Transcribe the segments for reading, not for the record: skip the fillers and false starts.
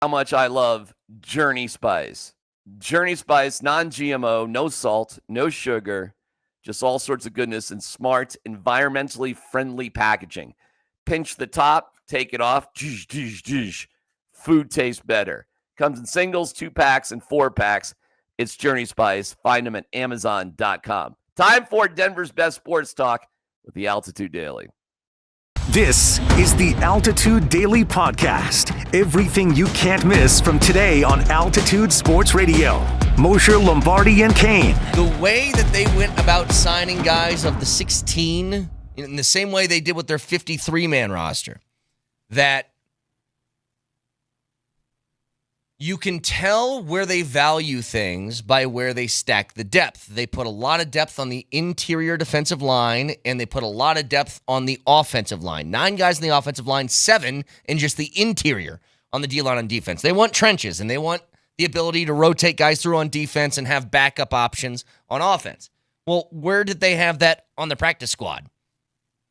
how much I love Journey Spice. Journey Spice, non-GMO, no salt, no sugar, just all sorts of goodness and smart, environmentally friendly packaging. Pinch the top, take it off. Food tastes better. Comes in singles, 2-packs, and 4-packs. It's Journey Spice. Find them at Amazon.com. Time for Denver's best sports talk with the Altitude Daily. This is the Altitude Daily Podcast. Everything you can't miss from today on Altitude Sports Radio. Mosher, Lombardi, and Kane. The way that they went about signing guys of the 16, in the same way they did with their 53-man roster, that you can tell where they value things by where they stack the depth. They put a lot of depth on the interior defensive line, and they put a lot of depth on the offensive line. 9 guys in the offensive line, 7 in just the interior on the D-line on defense. They want trenches, and they want the ability to rotate guys through on defense and have backup options on offense. Well, where did they have that on the practice squad?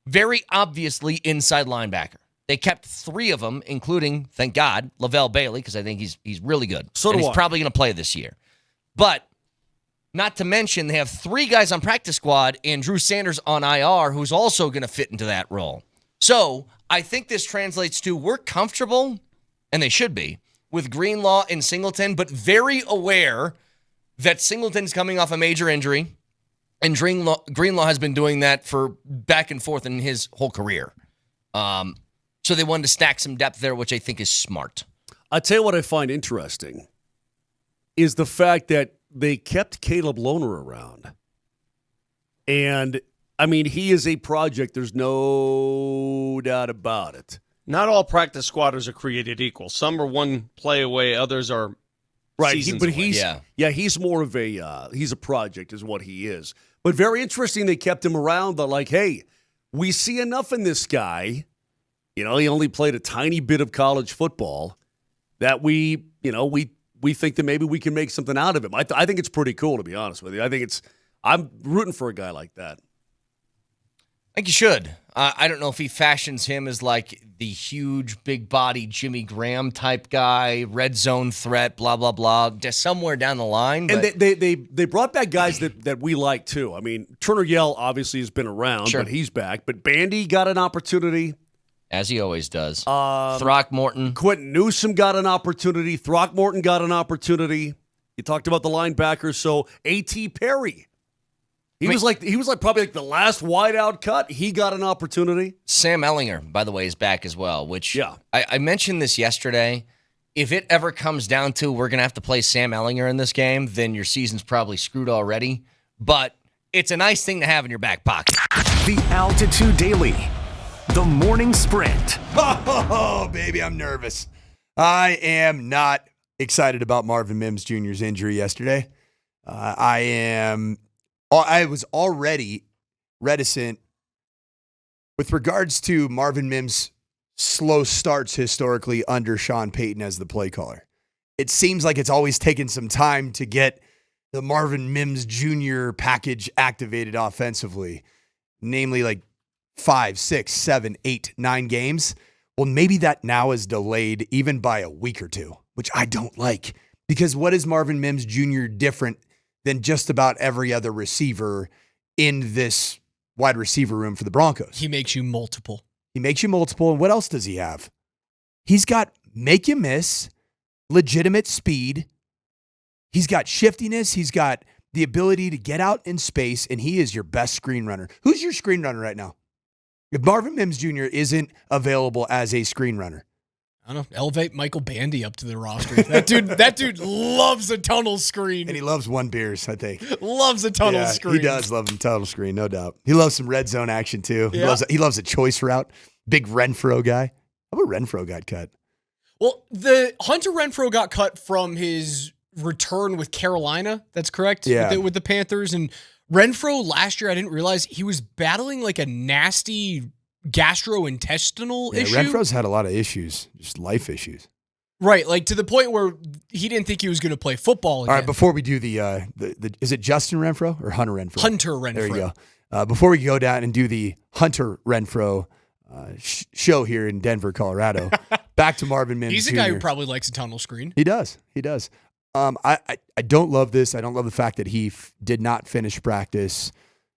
Very obviously inside linebacker. They kept 3 of them, including, thank God, Lavelle Bailey, because I think he's really good. So and do he's I. probably going to play this year. But not to mention, they have 3 guys on practice squad and Drew Sanders on IR, who's also going to fit into that role. So I think this translates to we're comfortable, and they should be, with Greenlaw and Singleton, but very aware that Singleton's coming off a major injury, and Greenlaw has been doing that for back and forth in his whole career. So they wanted to stack some depth there, which I think is smart. I'll tell you what I find interesting is the fact that they kept Caleb Lohner around. And, I mean, he is a project. There's no doubt about it. Not all practice squatters are created equal. Some are one play away, others are seasons away. He's more of a he's a project is what he is. But very interesting they kept him around. They're like, hey, we see enough in this guy. You know, he only played a tiny bit of college football that we think that maybe we can make something out of him. I think it's pretty cool, to be honest with you. I'm rooting for a guy like that. I think you should. I don't know if he fashions him as like the huge, big body Jimmy Graham type guy, red zone threat, blah, blah, blah, just somewhere down the line. And they brought back guys that we like, too. I mean, Turner Yell obviously has been around, Sure. but he's back. But Bandy got an opportunity. As he always does. Throckmorton. Quentin Newsom got an opportunity. Throckmorton got an opportunity. You talked about the linebackers. So A.T. Perry. He was probably the last wideout cut. He got an opportunity. Sam Ellinger, by the way, is back as well, which I mentioned this yesterday. If it ever comes down to we're going to have to play Sam Ellinger in this game, then your season's probably screwed already. But it's a nice thing to have in your back pocket. The Altitude Daily. The Morning Sprint. Oh, baby, I'm nervous. I am not excited about Marvin Mims Jr.'s injury yesterday. I was already reticent with regards to Marvin Mims' slow starts historically under Sean Payton as the play caller. It seems like it's always taken some time to get the Marvin Mims Jr. package activated offensively, namely like 5, 6, 7, 8, 9 games. Well, maybe that now is delayed even by a week or two, which I don't like. Because what is Marvin Mims Jr. different than just about every other receiver in this wide receiver room for the Broncos? He makes you multiple. And what else does he have? He's got make you miss, legitimate speed. He's got shiftiness. He's got the ability to get out in space, and he is your best screen runner. Who's your screen runner right now? If Marvin Mims Jr. isn't available as a screen runner, I don't know. Elevate Michael Bandy up to the roster. That dude loves a tunnel screen. and he loves one beers, I think. Loves a tunnel screen. He does love a tunnel screen, no doubt. He loves some red zone action too. Yeah. He loves a choice route. Big Renfro guy. How about Renfro got cut? Well, the Hunter Renfrow got cut from his return with Carolina. That's correct. Yeah. With the Panthers. And Renfrow last year, I didn't realize he was battling like a nasty gastrointestinal issue. Renfro's had a lot of issues, just life issues. Right, like to the point where he didn't think he was going to play football again. All right, before we do the is it Justin Renfro or Hunter Renfro? Hunter Renfrow. There you go. Before we go down and do the Hunter Renfro show here in Denver, Colorado, Back to Marvin Mims. He's a guy who probably likes a tunnel screen. He does. I don't love this. I don't love the fact that he did not finish practice.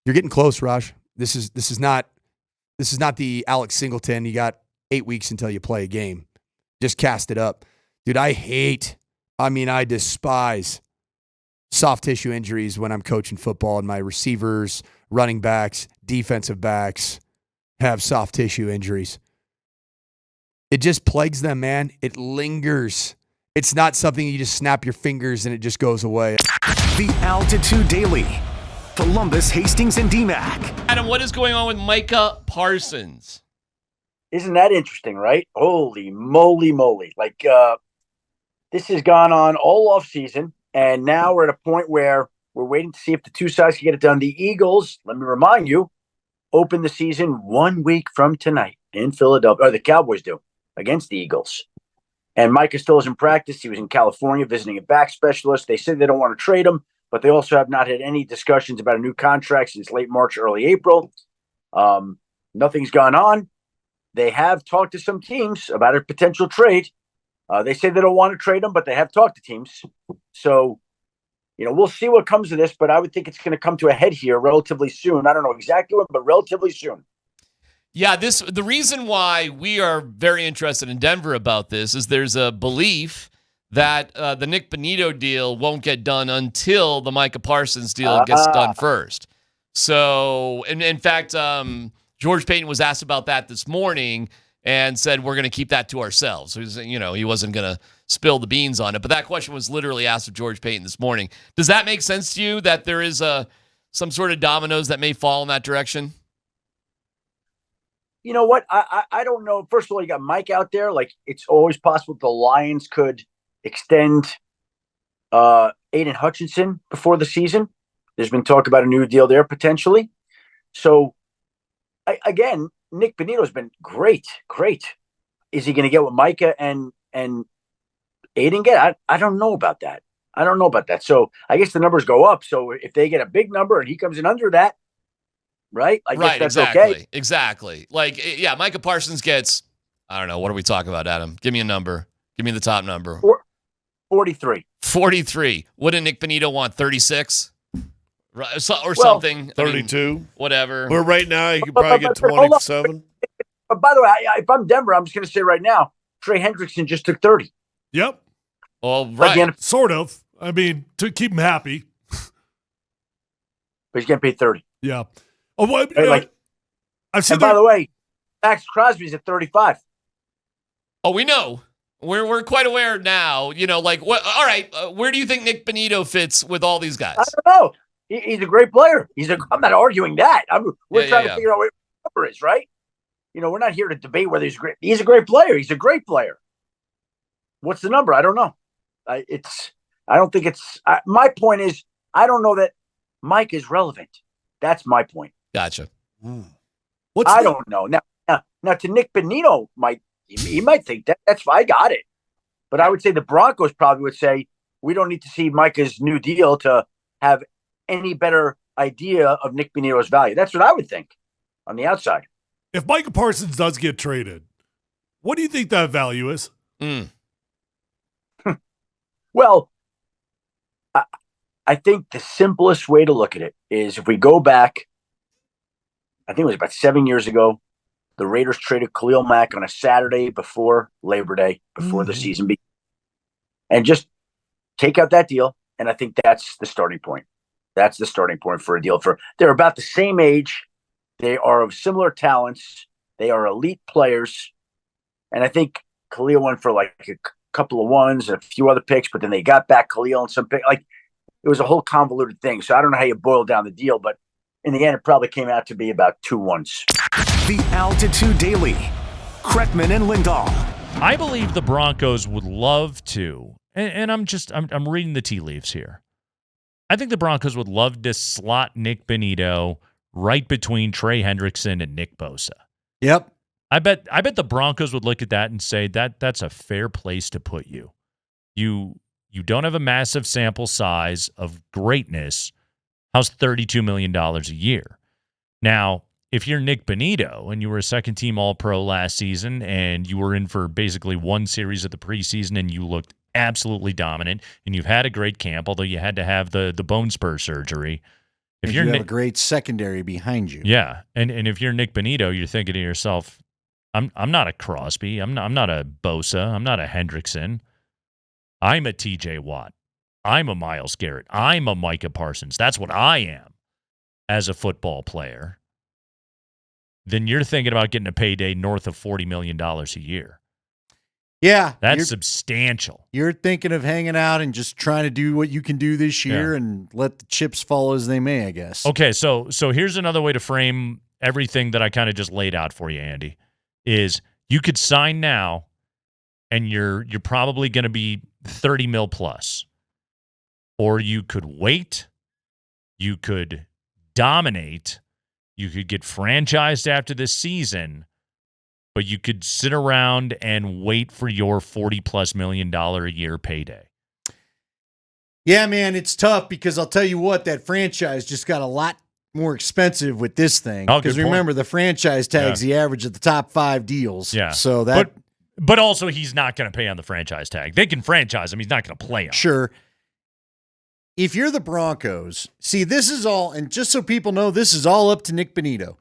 You're getting close, Raj. This is not the Alex Singleton. You got 8 weeks until you play a game. Just cast it up. Dude, I despise soft tissue injuries when I'm coaching football and my receivers, running backs, defensive backs have soft tissue injuries. It just plagues them, man. It lingers. It's not something you just snap your fingers and it just goes away. The Altitude Daily. Columbus, Hastings, and DMAC. Adam, what is going on with Micah Parsons? Isn't that interesting, right? Holy moly. Like, this has gone on all off season, and now we're at a point where we're waiting to see if the two sides can get it done. The Eagles, let me remind you, open the season 1 week from tonight in Philadelphia, or the Cowboys do, against the Eagles. And Micah still is in practice. He was in California visiting a back specialist. They said they don't want to trade him, but they also have not had any discussions about a new contract since late March, early April. Nothing's gone on. They have talked to some teams about a potential trade. They say they don't want to trade him, but they have talked to teams. So, we'll see what comes of this, but I would think it's going to come to a head here relatively soon. I don't know exactly when, but relatively soon. Yeah, the reason why we are very interested in Denver about this is there's a belief that the Nik Bonitto deal won't get done until the Micah Parsons deal gets done first. So, in fact, George Payton was asked about that this morning and said we're going to keep that to ourselves. He wasn't going to spill the beans on it. But that question was literally asked of George Payton this morning. Does that make sense to you that there is some sort of dominoes that may fall in that direction? You know what? I don't know. First of all, you got Mike out there. Like, it's always possible the Lions could extend Aiden Hutchinson before the season. There's been talk about a new deal there potentially. So, again, Nik Bonitto's been great. Is he going to get what Micah and Aiden get? I don't know about that. So I guess the numbers go up. So if they get a big number and he comes in under that, right? I guess that's okay. Exactly. Like, yeah, Micah Parsons gets, I don't know, what are we talking about, Adam? Give me a number. Give me the top number. 43. 43. Wouldn't Nik Bonitto want 36? Or something. 32. Whatever. Where right now you could probably get 27. But by the way, if I'm Denver, I'm just going to say right now, Trey Hendrickson just took 30. Yep. Well, right. Again, Sort of. I mean, to keep him happy. but he's getting paid 30. Yeah. Oh, well, Right, I've said and by the way, Max Crosby's at 35. Oh, we know. We're quite aware now. What? All right. Where do you think Nik Bonitto fits with all these guys? I don't know. He's a great player. I'm not arguing that. We're trying to figure out what the number is, right? We're not here to debate whether he's great. He's a great player. He's a great player. What's the number? I don't know. I don't think it's. My point is, I don't know that Mike is relevant. That's my point. Gotcha. I don't know. Now to Nik Bonitto, he might think that. That's fine. I got it. But I would say the Broncos probably would say we don't need to see Micah's new deal to have any better idea of Nik Bonitto's value. That's what I would think on the outside. If Micah Parsons does get traded, what do you think that value is? Well, I think the simplest way to look at it is if we go back, I think it was about 7 years ago, the Raiders traded Khalil Mack on a Saturday before Labor Day, before the season began. And just take out that deal, and I think that's the starting point. That's the starting point for a deal. They're about the same age. They are of similar talents. They are elite players. And I think Khalil went for like a couple of ones and a few other picks, but then they got back Khalil and some pick. Like, it was a whole convoluted thing. So I don't know how you boil down the deal, but in the end, it probably came out to be about 2 ones. The Altitude Daily. Kretman and Lindahl. I believe the Broncos would love to, and I'm reading the tea leaves here. I think the Broncos would love to slot Nik Bonitto right between Trey Hendrickson and Nick Bosa. Yep. I bet the Broncos would look at that and say that's a fair place to put you. You don't have a massive sample size of greatness. How's $32 million a year? Now, if you're Nik Bonitto and you were a second-team All-Pro last season and you were in for basically one series of the preseason and you looked absolutely dominant and you've had a great camp, although you had to have the bone spur surgery. If you have a great secondary behind you. Yeah, and if you're Nik Bonitto, you're thinking to yourself, I'm not a Crosby, I'm not a Bosa, I'm not a Hendrickson. I'm a TJ Watt. I'm a Myles Garrett. I'm a Micah Parsons. That's what I am as a football player. Then you're thinking about getting a payday north of $40 million a year. Yeah. That's substantial. You're thinking of hanging out and just trying to do what you can do this year and let the chips fall as they may, I guess. Okay, so here's another way to frame everything that I kind of just laid out for you, Andy, is you could sign now and you're probably going to be 30 mil plus. Or you could wait, you could dominate, you could get franchised after this season, but you could sit around and wait for your $40+ million a year payday. Yeah, man, it's tough because I'll tell you what, that franchise just got a lot more expensive with this thing. Because remember, the franchise tag's the average of the top 5 deals. Yeah. So that, but also he's not going to pay on the franchise tag. They can franchise him. He's not going to play him. Sure. If you're the Broncos, see, this is all, and just so people know, this is all up to Nik Bonitto.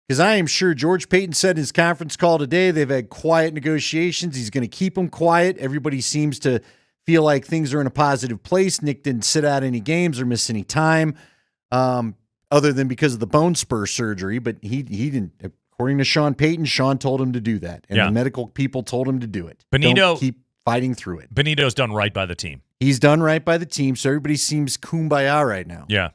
Because I am sure George Payton said in his conference call today, they've had quiet negotiations. He's going to keep them quiet. Everybody seems to feel like things are in a positive place. Nick didn't sit out any games or miss any time, other than because of the bone spur surgery. But he didn't, according to Sean Payton, Sean told him to do that. And the medical people told him to do it. Bonitto, don't keep fighting through it. Bonitto's done right by the team. He's done right by the team, so everybody seems kumbaya right now. Yeah.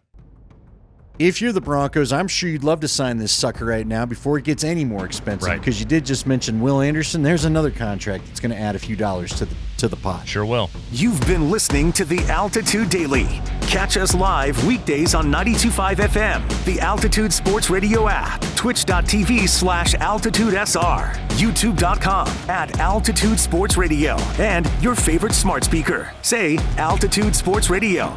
If you're the Broncos, I'm sure you'd love to sign this sucker right now before it gets any more expensive. Right. Because you did just mention Will Anderson. There's another contract that's going to add a few dollars to the pot. Sure will. You've been listening to the Altitude Daily. Catch us live weekdays on 92.5 FM, the Altitude Sports Radio app, twitch.tv/AltitudeSR, youtube.com/Altitude Sports Radio, and your favorite smart speaker. Say Altitude Sports Radio.